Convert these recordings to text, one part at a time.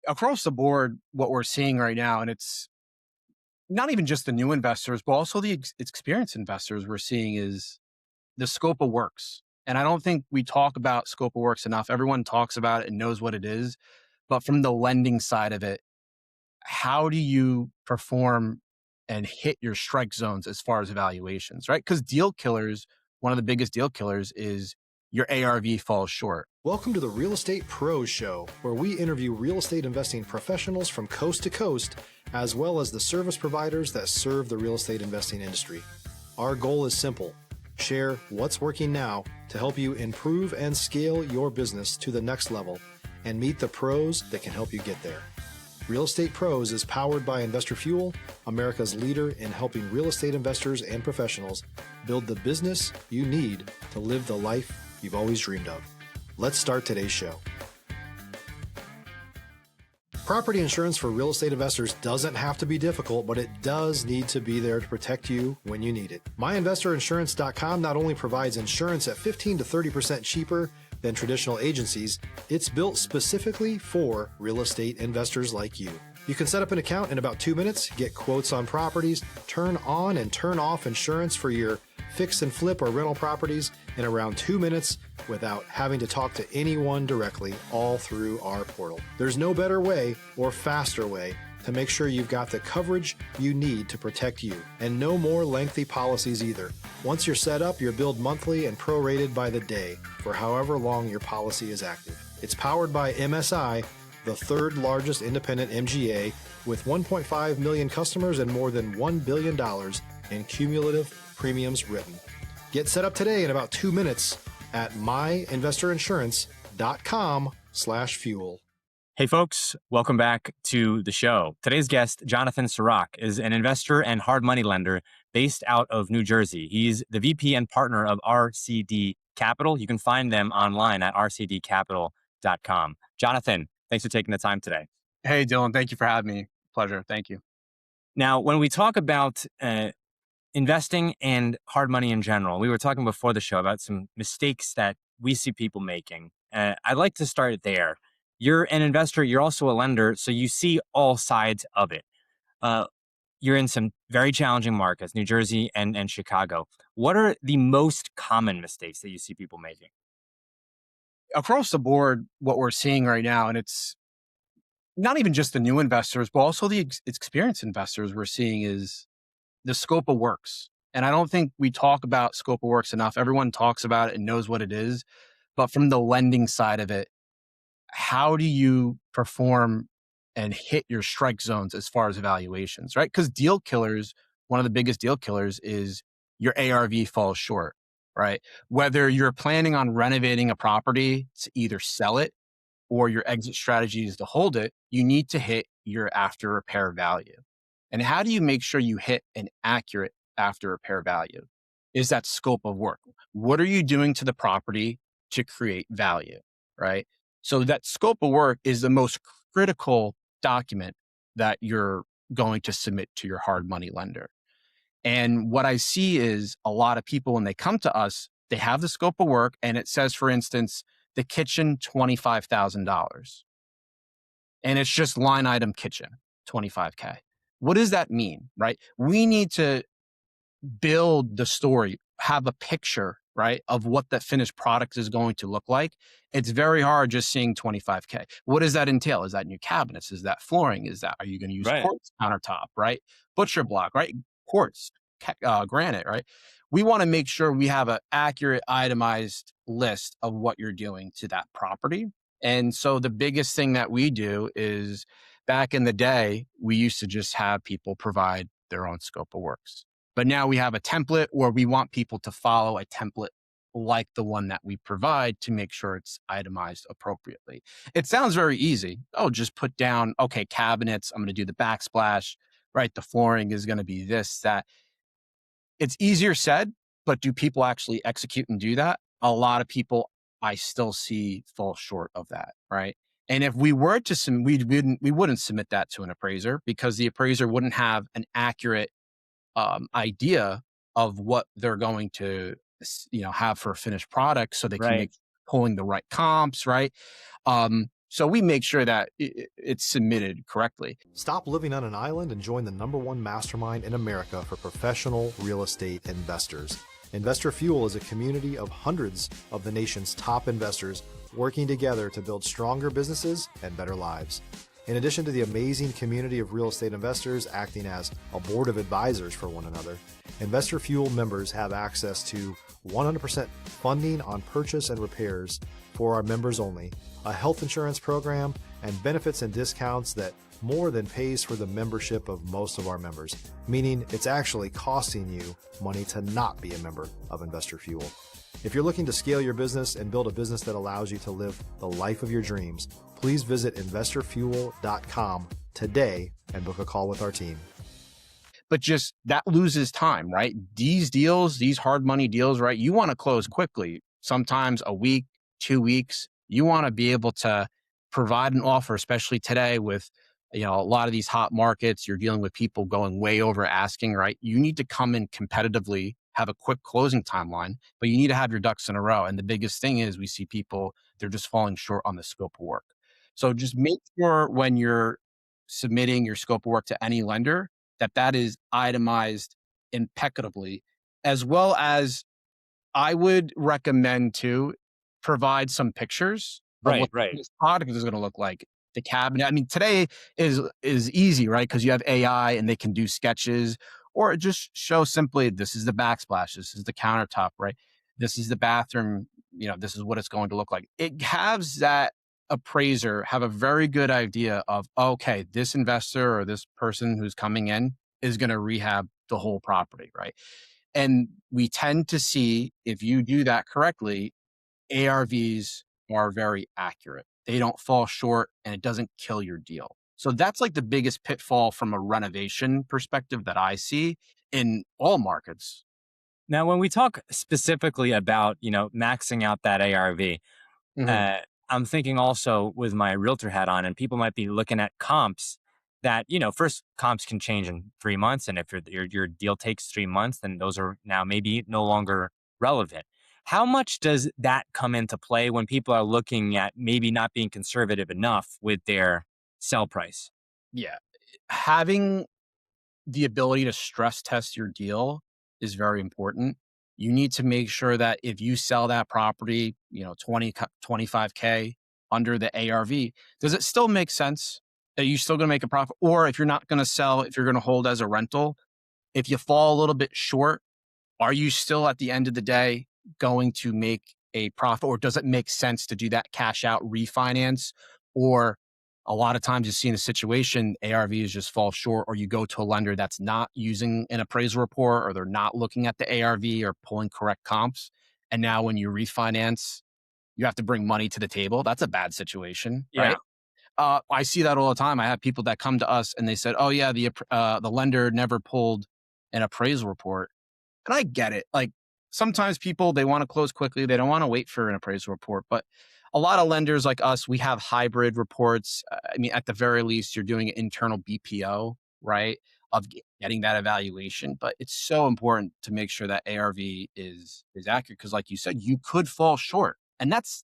Across the board, what we're seeing right now, and it's not even just the new investors, but also the experienced investors we're seeing is the scope of works. And I don't think we talk about scope of works enough. Everyone talks about it and knows what it is. But from the lending side of it, how do you perform and hit your strike zones as far as evaluations, right? Because deal killers, one of the biggest deal killers is your ARV falls short. Welcome to the Real Estate Pros Show, where we interview real estate investing professionals from coast to coast, as well as the service providers that serve the real estate investing industry. Our goal is simple: share what's working now to help you improve and scale your business to the next level and meet the pros that can help you get there. Real Estate Pros is powered by Investor Fuel, America's leader in helping real estate investors and professionals build the business you need to live the life you've always dreamed of. Let's start today's show. Property insurance for real estate investors doesn't have to be difficult, but it does need to be there to protect you when you need it. MyInvestorInsurance.com not only provides insurance at 15 to 30% cheaper than traditional agencies, it's built specifically for real estate investors like you. You can set up an account in about 2 minutes, get quotes on properties, turn on and turn off insurance for your fix and flip or rental properties in around 2 minutes without having to talk to anyone directly, all through our portal. There's no better way or faster way to make sure you've got the coverage you need to protect you, and no more lengthy policies either. Once you're set up, you're billed monthly and prorated by the day for however long your policy is active. It's powered by MSI, the third largest independent MGA, with 1.5 million customers and more than $1 billion in cumulative premiums written. Get set up today in about 2 minutes at myinvestorinsurance.com/fuel. Hey folks, welcome back to the show. Today's guest, Jonathan Surak, is an investor and hard money lender based out of New Jersey. He's the VP and partner of RCD Capital. You can find them online at rcdcapital.com. Jonathan, thanks for taking the time today. Hey, Dylan, thank you for having me. Pleasure. Thank you. Now, when we talk about investing and hard money in general, we were talking before the show about some mistakes that we see people making. I'd like to start there. You're an investor, you're also a lender, so you see all sides of it. You're in some very challenging markets, New Jersey and Chicago. What are the most common mistakes that you see people making? Across the board, what we're seeing right now, and it's not even just the new investors, but also the experienced investors we're seeing is the scope of works. And I don't think we talk about scope of works enough. Everyone talks about it and knows what it is. But from the lending side of it, how do you perform and hit your strike zones as far as evaluations, right? Because deal killers, one of the biggest deal killers is your ARV falls short, right? Whether you're planning on renovating a property to either sell it or your exit strategy is to hold it, you need to hit your after repair value. And how do you make sure you hit an accurate after repair value? Is that scope of work? What are you doing to the property to create value, right? So that scope of work is the most critical document that you're going to submit to your hard money lender. And what I see is a lot of people, when they come to us, they have the scope of work and it says, for instance, the kitchen, $25,000. And it's just line item kitchen, $25K. What does that mean, right? We need to build the story, have a picture, right, of what the finished product is going to look like. It's very hard just seeing $25K. What does that entail? Is that new cabinets? Is that flooring? Are you going to use quartz countertop, right? Butcher block, right? Quartz, granite, right? We want to make sure we have an accurate, itemized list of what you're doing to that property. And so the biggest thing that we do is, back in the day, we used to just have people provide their own scope of works. But now we have a template where we want people to follow a template like the one that we provide to make sure it's itemized appropriately. It sounds very easy. Oh, just put down, okay, cabinets, I'm going to do the backsplash, right? The flooring is going to be this, that. It's easier said, but do people actually execute and do that? A lot of people I still see fall short of that, right? And if we were to we wouldn't submit that to an appraiser, because the appraiser wouldn't have an accurate idea of what they're going to have for a finished product, so they can make pulling the right comps, right? So we make sure that it's submitted correctly. Stop living on an island and join the #1 mastermind in America for professional real estate investors. Investor Fuel is a community of hundreds of the nation's top investors working together to build stronger businesses and better lives. In addition to the amazing community of real estate investors acting as a board of advisors for one another, Investor Fuel members have access to 100% funding on purchase and repairs for our members only, a health insurance program, and benefits and discounts that more than pays for the membership of most of our members, meaning it's actually costing you money to not be a member of Investor Fuel. If you're looking to scale your business and build a business that allows you to live the life of your dreams, please visit investorfuel.com today and book a call with our team. But just that loses time, right? These deals, these hard money deals, right? You want to close quickly, sometimes a week, 2 weeks. You want to be able to provide an offer, especially today with, a lot of these hot markets. You're dealing with people going way over asking, right? You need to come in competitively, have a quick closing timeline, but you need to have your ducks in a row. And the biggest thing is we see people, they're just falling short on the scope of work. So just make sure when you're submitting your scope of work to any lender that that is itemized impeccably, as well as I would recommend to provide some pictures of Right, what right. this product is going to look like. The cabinet. I mean, today is easy, right? Because you have AI and they can do sketches, or just show simply this is the backsplash, this is the countertop, right? This is the bathroom. This is what it's going to look like. It has that appraiser have a very good idea of, okay, this investor or this person who's coming in is going to rehab the whole property, right? And we tend to see, if you do that correctly, ARVs are very accurate. They don't fall short and it doesn't kill your deal. So that's like the biggest pitfall from a renovation perspective that I see in all markets. Now, when we talk specifically about, maxing out that ARV, Mhm. uh, I'm thinking also with my realtor hat on, and people might be looking at comps that, first comps can change in 3 months. And if your deal takes 3 months, then those are now maybe no longer relevant. How much does that come into play when people are looking at maybe not being conservative enough with their sell price? Yeah. Having the ability to stress test your deal is very important. You need to make sure that if you sell that property, 25K under the ARV, does it still make sense? Are you still going to make a profit? Or if you're not going to sell, if you're going to hold as a rental, if you fall a little bit short, are you still at the end of the day going to make a profit, or does it make sense to do that cash out refinance? Or a lot of times you see in a situation, ARVs just fall short, or you go to a lender that's not using an appraisal report, or they're not looking at the ARV or pulling correct comps. And now when you refinance, you have to bring money to the table. That's a bad situation, Yeah. right? I see that all the time. I have people that come to us and they said, "Oh yeah, the lender never pulled an appraisal report." And I get it. Like, sometimes people, they want to close quickly. They don't want to wait for an appraisal report. But a lot of lenders like us, we have hybrid reports. I mean, at the very least, you're doing an internal BPO, right? Of getting that evaluation. But it's so important to make sure that ARV is accurate. Because like you said, you could fall short. And that's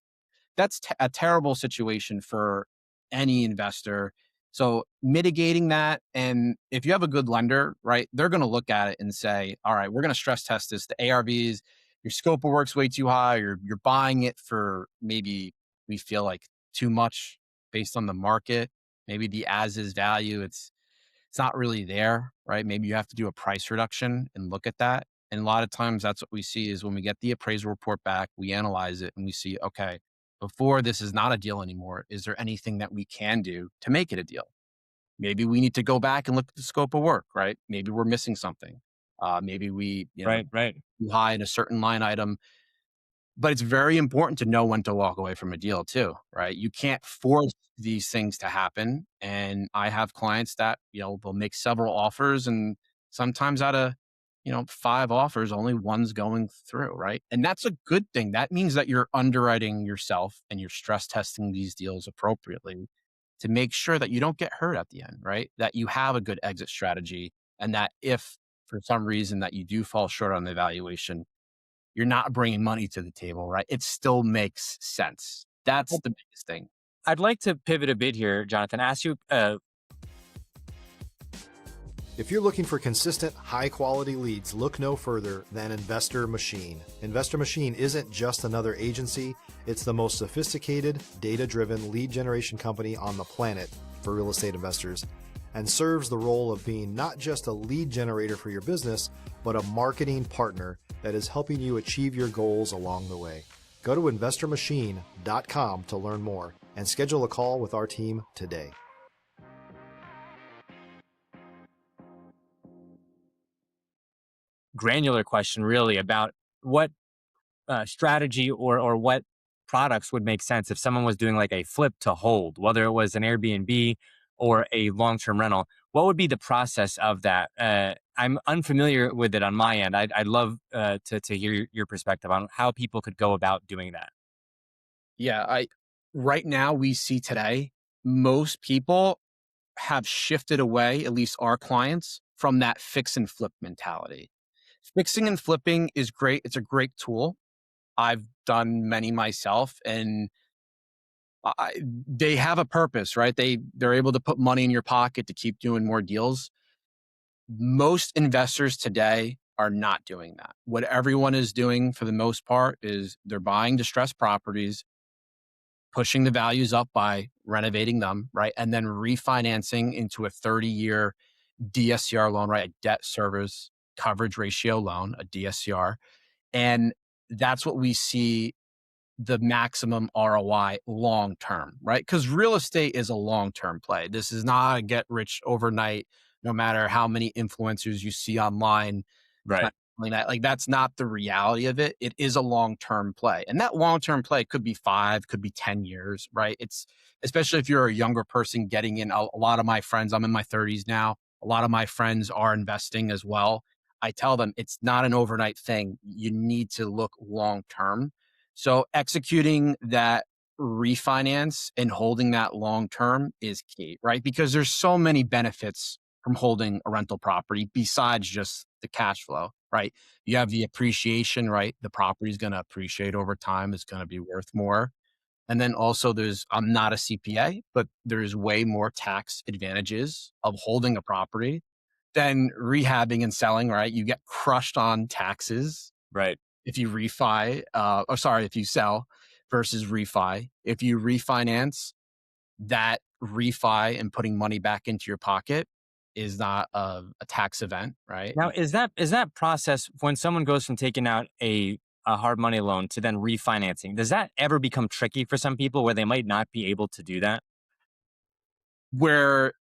a terrible situation for any investor. So mitigating that, and if you have a good lender, right, they're going to look at it and say, all right, we're going to stress test this. The ARVs, your scope of work's way too high, or you're buying it for maybe we feel like too much based on the market. Maybe the as is value, it's not really there, right? Maybe you have to do a price reduction and look at that. And a lot of times that's what we see is when we get the appraisal report back, we analyze it and we see, okay, before this is not a deal anymore, is there anything that we can do to make it a deal? Maybe we need to go back and look at the scope of work, right? Maybe we're missing something. Maybe we, Right, right. too high in a certain line item. But it's very important to know when to walk away from a deal too, right? You can't force these things to happen. And I have clients that, they'll make several offers, and sometimes out of, 5 offers, only one's going through, right? And that's a good thing. That means that you're underwriting yourself and you're stress testing these deals appropriately to make sure that you don't get hurt at the end, right? That you have a good exit strategy, and that if for some reason that you do fall short on the valuation, you're not bringing money to the table, right? It still makes sense. That's the biggest thing. I'd like to pivot a bit here, Jonathan. Ask you, If you're looking for consistent, high-quality leads, look no further than Investor Machine. Investor Machine isn't just another agency, it's the most sophisticated, data-driven lead generation company on the planet for real estate investors, and serves the role of being not just a lead generator for your business, but a marketing partner that is helping you achieve your goals along the way. Go to investormachine.com to learn more and schedule a call with our team today. granular question really about what strategy or what products would make sense if someone was doing like a flip to hold, whether it was an Airbnb or a long-term rental. What would be the process of that? I'm unfamiliar with it on my end. I'd love to hear your perspective on how people could go about doing that. Yeah, I right now we see today most people have shifted away, at least our clients, from that fix and flip mentality. Fixing and flipping is great. It's a great tool. I've done many myself, and they have a purpose, right? They're able to put money in your pocket to keep doing more deals. Most investors today are not doing that. What everyone is doing for the most part is they're buying distressed properties, pushing the values up by renovating them, right? And then refinancing into a 30-year DSCR loan, right? A debt service coverage ratio loan, a DSCR. And that's what we see the maximum ROI long term, right? Because real estate is a long term play. This is not a get rich overnight, no matter how many influencers you see online. Right. Like that's not the reality of it. It is a long term play. And that long term play could be 5, could be 10 years, right? It's especially if you're a younger person getting in. A lot of my friends, I'm in my 30s now. A lot of my friends are investing as well. I tell them it's not an overnight thing. You need to look long term. So executing that refinance and holding that long term is key, right? Because there's so many benefits from holding a rental property besides just the cash flow, right? You have the appreciation, right? The property is going to appreciate over time. It's going to be worth more. And then also I'm not a CPA, but there's way more tax advantages of holding a property than rehabbing and selling, right? You get crushed on taxes Right. if you if you sell versus refi. If you refinance, that refi and putting money back into your pocket is not a tax event, right? Now, is that process when someone goes from taking out a hard money loan to then refinancing? Does that ever become tricky for some people where they might not be able to do that? Where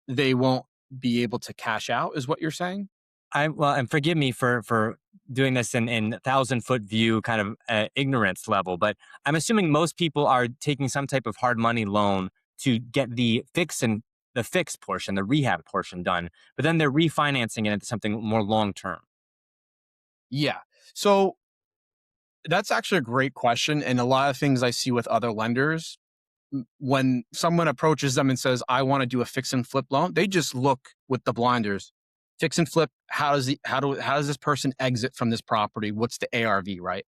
they won't be able to cash out is what you're saying? Well, and forgive me for doing this in 1,000-foot view kind of ignorance level, but I'm assuming most people are taking some type of hard money loan to get the fix portion, the rehab portion done, but then they're refinancing it into something more long term. Yeah. So that's actually a great question. And a lot of things I see with other lenders, when someone approaches them and says, I want to do a fix and flip loan, they just look with the blinders. Fix and flip, how does this person exit from this property? What's the ARV, right?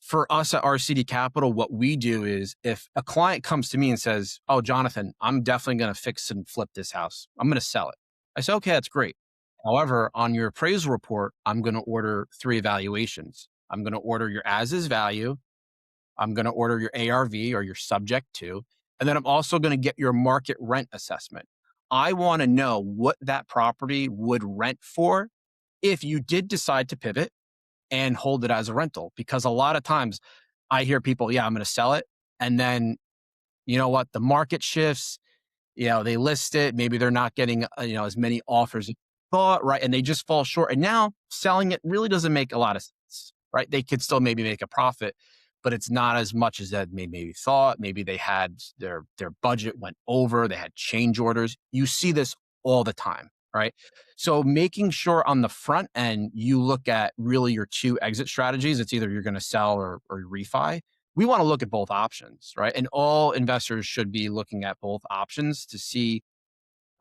For us at RCD Capital, what we do is if a client comes to me and says, oh, Jonathan, I'm definitely going to fix and flip this house. I'm going to sell it. I say, okay, that's great. However, on your appraisal report, I'm going to order 3 evaluations. I'm going to order your as is value. I'm going to order your ARV or your subject to, and then I'm also going to get your market rent assessment. I want to know what that property would rent for if you did decide to pivot and hold it as a rental. Because a lot of times I hear people, yeah, I'm going to sell it. And then, you know what, the market shifts, they list it. Maybe they're not getting, as many offers as thought, right? And they just fall short. And now selling it really doesn't make a lot of sense, right? They could still maybe make a profit, but it's not as much as that maybe thought. Maybe they had their budget went over, they had change orders. You see this all the time, right? So making sure on the front end, you look at really your 2 exit strategies. It's either you're going to sell or refi. We want to look at both options, right? And all investors should be looking at both options to see,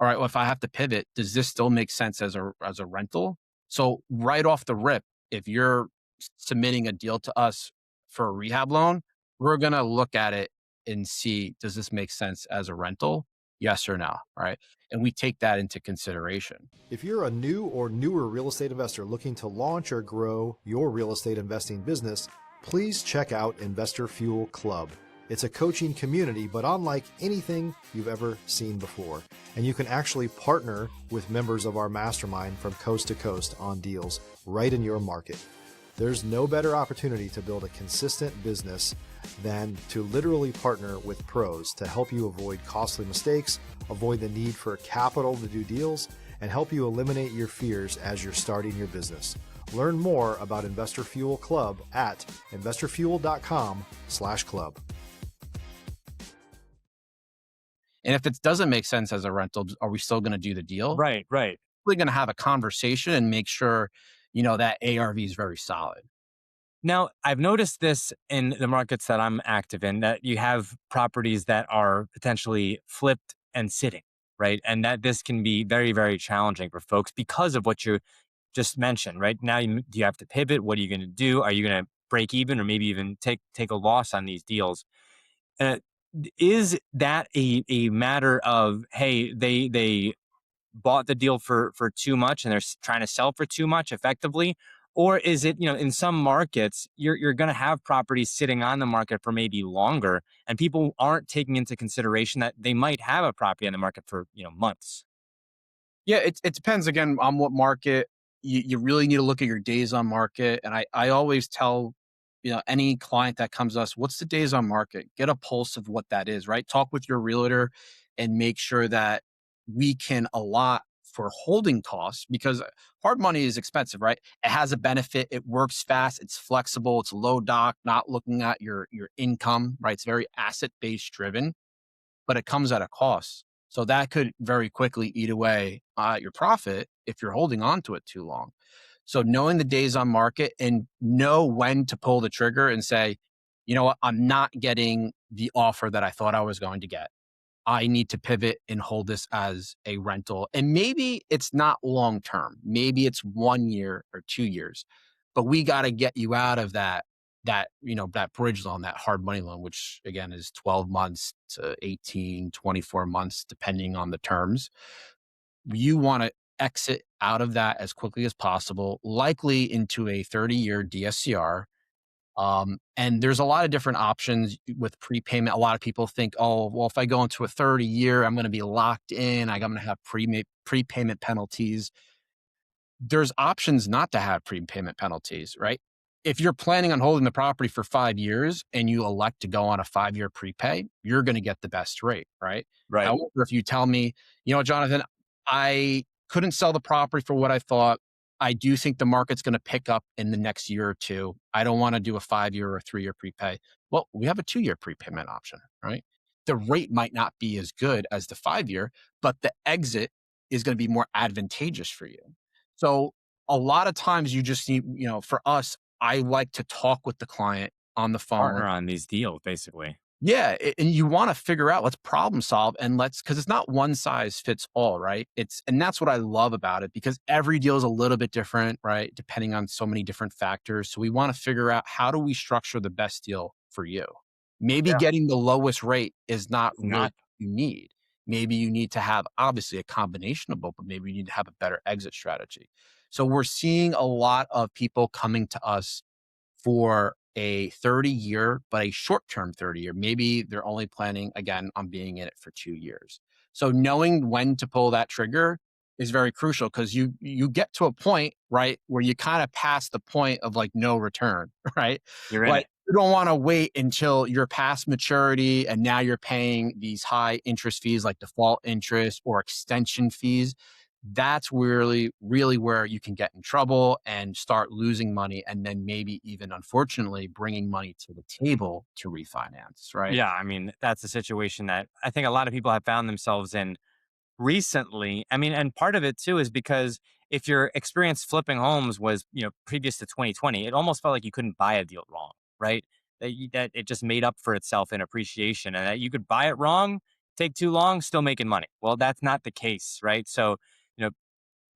all right, well, if I have to pivot, does this still make sense as a rental? So right off the rip, if you're submitting a deal to us for a rehab loan, we're going to look at it and see, does this make sense as a rental? Yes or no, right? And we take that into consideration. If you're a new or newer real estate investor looking to launch or grow your real estate investing business, please check out Investor Fuel Club. It's a coaching community, but unlike anything you've ever seen before. And you can actually partner with members of our mastermind from coast to coast on deals right in your market. There's no better opportunity to build a consistent business than to literally partner with pros to help you avoid costly mistakes, avoid the need for capital to do deals, and help you eliminate your fears as you're starting your business. Learn more about Investor Fuel Club at investorfuel.com/club. And if it doesn't make sense as a rental, are we still going to do the deal? Right, right. We're going to have a conversation and make sure, that ARV is very solid. Now, I've noticed this in the markets that I'm active in, that you have properties that are potentially flipped and sitting, right? And that this can be very, very challenging for folks because of what you just mentioned, right? Now, do you have to pivot? What are you going to do? Are you going to break even or maybe even take a loss on these deals? Uh, is that a matter of, hey, they bought the deal for too much and they're trying to sell for too much effectively? Or is it, in some markets, you're going to have properties sitting on the market for maybe longer and people aren't taking into consideration that they might have a property on the market for, months. Yeah, it depends again on what market. You really need to look at your days on market. And I always tell, any client that comes to us, what's the days on market? Get a pulse of what that is, right? Talk with your realtor and make sure that we can allot for holding costs because hard money is expensive, right? It has a benefit. It works fast. It's flexible. It's low doc, not looking at your income, right? It's very asset based driven, but it comes at a cost. So that could very quickly eat away at your profit if you're holding on to it too long. So knowing the days on market and know when to pull the trigger and say, you know what, I'm not getting the offer that I thought I was going to get. I need to pivot and hold this as a rental. And maybe it's not long term. Maybe it's 1 year or 2 years, but we got to get you out of that bridge loan, that hard money loan, which again is 12 months to 18, 24 months, depending on the terms. You want to exit out of that as quickly as possible, likely into a 30-year DSCR. And there's a lot of different options with prepayment. A lot of people think, oh, well, if I go into a 30-year, I'm going to be locked in. I'm going to have prepayment penalties. There's options not to have prepayment penalties, right? If you're planning on holding the property for 5 years and you elect to go on a 5-year prepay, you're going to get the best rate, right? Right. However, if you tell me, Jonathan, I couldn't sell the property for what I thought. I do think the market's going to pick up in the next year or two. I don't want to do a 5-year or a 3-year prepay. Well, we have a 2-year prepayment option, right? The rate might not be as good as the 5-year, but the exit is going to be more advantageous for you. So a lot of times you just need, for us, I like to talk with the client on the phone. Partner on these deals, basically. Yeah. And you want to figure out, let's problem solve and because it's not one size fits all, right? And that's what I love about it because every deal is a little bit different, right? Depending on so many different factors. So we want to figure out how do we structure the best deal for you? Maybe Yeah. getting the lowest rate is not It's really what not. you need. Maybe you need to have obviously a combination of both, but maybe you need to have a better exit strategy. So we're seeing a lot of people coming to us for a 30-year, but a short-term 30-year. Maybe they're only planning, again, on being in it for 2 years. So knowing when to pull that trigger is very crucial because you get to a point, right, where you kind of pass the point of like no return, right? You're in Like it. you don't want to wait until you're past maturity and now you're paying these high interest fees like default interest or extension fees. That's really, really where you can get in trouble and start losing money. And then maybe even, unfortunately, bringing money to the table to refinance, right? Yeah. I mean, that's a situation that I think a lot of people have found themselves in recently. I mean, and part of it too is because if your experience flipping homes was, previous to 2020, it almost felt like you couldn't buy a deal wrong, right? That it just made up for itself in appreciation and that you could buy it wrong, take too long, still making money. Well, that's not the case, right? So, you know,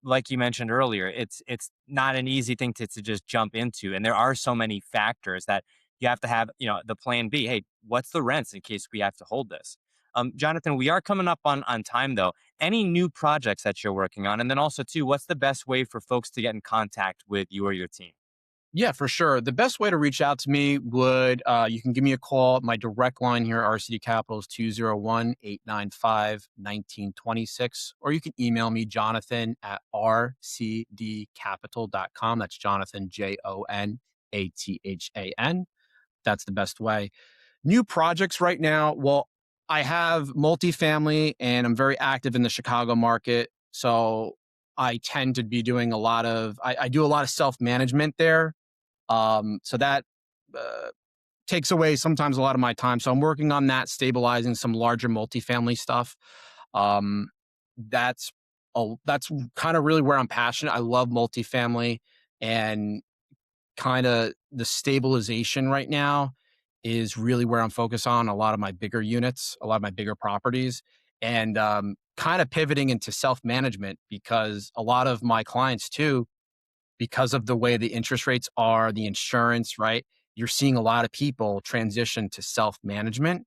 like you mentioned earlier, it's not an easy thing to just jump into. And there are so many factors that you have to have, the plan B. Hey, what's the rents in case we have to hold this? Jonathan, we are coming up on time though. Any new projects that you're working on? And then also too, what's the best way for folks to get in contact with you or your team? Yeah, for sure. The best way to reach out to me would, you can give me a call. My direct line here at RCD Capital is 201-895-1926, or you can email me, Jonathan at rcdcapital.com. That's Jonathan, Jonathan. That's the best way. New projects right now. Well, I have multifamily and I'm very active in the Chicago market. So I tend to be doing I do a lot of self-management there. So that uh, takes away sometimes a lot of my time. So I'm working on that, stabilizing some larger multifamily stuff. Um, that's that's kind of really where I'm passionate. I love multifamily, and kind of the stabilization right now is really where I'm focused on a lot of my bigger units, a lot of my bigger properties, and kind of pivoting into self management because a lot of my clients too, because of the way the interest rates are, the insurance, right? You're seeing a lot of people transition to self management,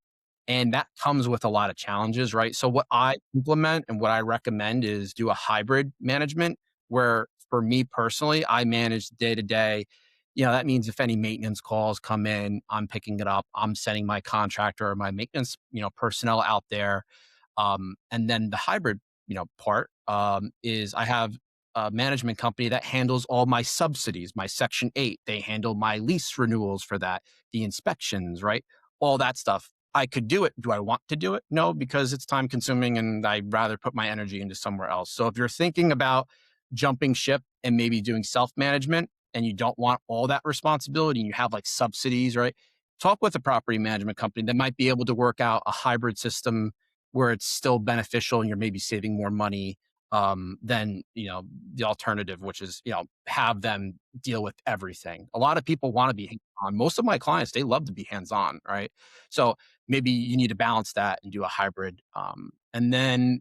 and that comes with a lot of challenges, right? So, what I implement and what I recommend is do a hybrid management where, for me personally, I manage day to day. That means if any maintenance calls come in, I'm picking it up. I'm sending my contractor or my maintenance, personnel out there. And then the hybrid, part is I have a management company that handles all my subsidies, my Section 8. They handle my lease renewals for that, the inspections, right? All that stuff. I could do it. Do I want to do it? No, because it's time consuming and I'd rather put my energy into somewhere else. So if you're thinking about jumping ship and maybe doing self management and you don't want all that responsibility and you have like subsidies, right? Talk with a property management company that might be able to work out a hybrid system where it's still beneficial and you're maybe saving more money than the alternative, which is have them deal with everything. A lot of people want to be hands on. Most of my clients, they love to be hands on, right? So maybe you need to balance that and do a hybrid. And then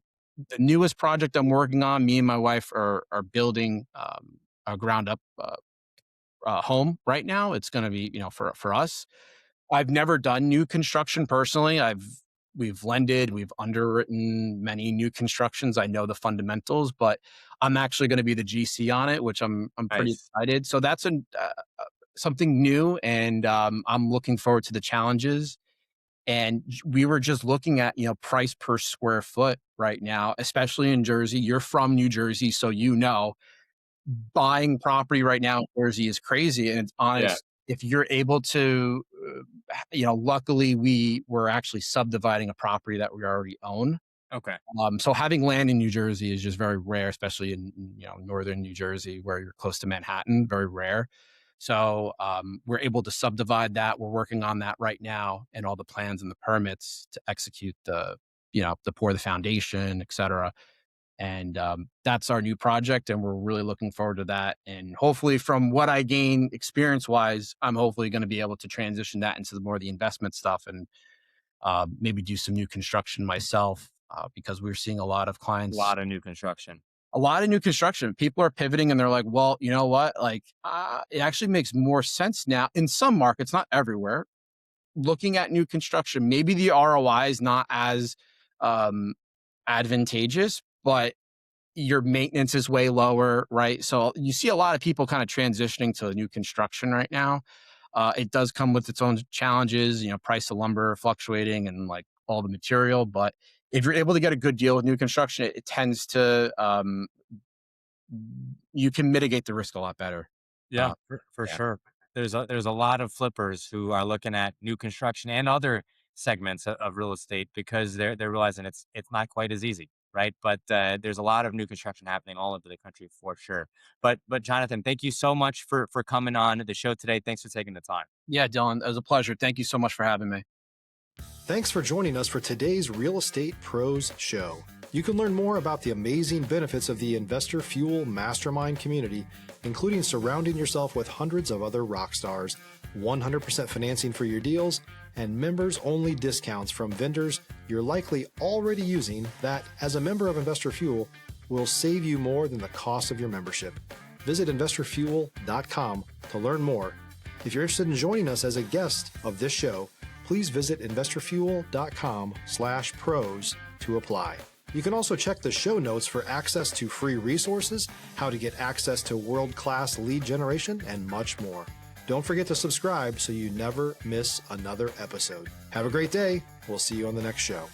the newest project I'm working on, me and my wife are building a ground up home right now. It's going to be for us. I've never done new construction personally. We've lended, we've underwritten many new constructions. I know the fundamentals, but I'm actually going to be the GC on it, which I'm pretty Nice. excited. So that's something new, and I'm looking forward to the challenges. And we were just looking at price per square foot right now, especially in Jersey. You're from New Jersey, so buying property right now in Jersey is crazy, and it's Yeah. honest. If you're able to, luckily we were actually subdividing a property that we already own. Okay. So having land in New Jersey is just very rare, especially in northern New Jersey where you're close to Manhattan. Very rare. So we're able to subdivide that. We're working on that right now, and all the plans and the permits to execute the pour the foundation, et cetera. And that's our new project, and we're really looking forward to that. And hopefully, from what I gain experience wise, I'm hopefully going to be able to transition that into more of the investment stuff and maybe do some new construction myself because we're seeing a lot of A clients, lot of new construction. a lot of new construction. People are pivoting and they're like, well, you know what? Like, it actually makes more sense now in some markets, not everywhere. Looking at new construction, maybe the ROI is not as um, advantageous, but your maintenance is way lower, right? So you see a lot of people kind of transitioning to new construction right now. It does come with its own challenges, price of lumber fluctuating and like all the material. But if you're able to get a good deal with new construction, it tends to, you can mitigate the risk a lot better. Yeah, Uh, for yeah. sure. There's a lot of flippers who are looking at new construction and other segments of real estate because they're realizing it's not quite as easy, right? But there's a lot of new construction happening all over the country for sure. But Jonathan, thank you so much for coming on the show today. Thanks for taking the time. Yeah, Dylan, it was a pleasure. Thank you so much for having me. Thanks for joining us for today's Real Estate Pros Show. You can learn more about the amazing benefits of the Investor Fuel Mastermind community, including surrounding yourself with hundreds of other rock stars, 100% financing for your deals, and members-only discounts from vendors you're likely already using that, as a member of Investor Fuel, will save you more than the cost of your membership. Visit investorfuel.com to learn more. If you're interested in joining us as a guest of this show, please visit investorfuel.com/pros to apply. You can also check the show notes for access to free resources, how to get access to world-class lead generation, and much more. Don't forget to subscribe so you never miss another episode. Have a great day. We'll see you on the next show.